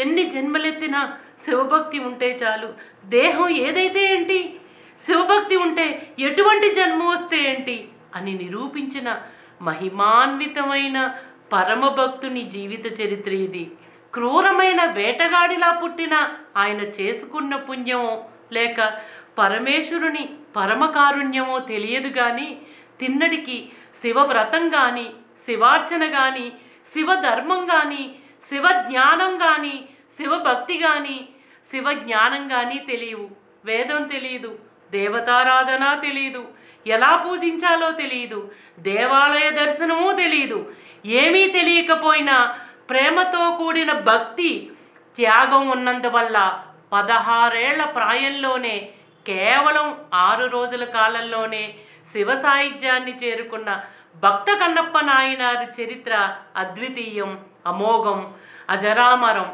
ఎన్ని జన్మలెత్తినా శివభక్తి ఉంటే చాలు. దేహం ఏదైతే ఏంటి, శివభక్తి ఉంటే ఎటువంటి జన్మ వస్తే ఏంటి అని నిరూపించిన మహిమాన్వితమైన పరమభక్తుని జీవిత చరిత్ర ఇది. క్రూరమైన వేటగాడిలా పుట్టిన ఆయన చేసుకున్న పుణ్యమో లేక పరమేశ్వరుని పరమకారుణ్యమో తెలియదు కానీ తిన్నడికి శివవ్రతం కానీ, శివార్చన కానీ, శివధర్మం కానీ, శివజ్ఞానం కానీ, శివభక్తి కానీ, శివజ్ఞానం కానీ తెలియవు. వేదం తెలియదు, దేవతారాధన తెలియదు, ఎలా పూజించాలో తెలియదు, దేవాలయ దర్శనమూ తెలియదు. ఏమీ తెలియకపోయినా ప్రేమతో కూడిన భక్తి, త్యాగం ఉన్నందువల్ల 16 ఏళ్ల ప్రాయంలోనే, కేవలం 6 రోజుల కాలంలోనే శివ సాహిత్యాన్ని చేరుకున్న భక్త కన్నప్ప నాయనారి చరిత్ర అద్వితీయం, అమోఘం, అజరామరం.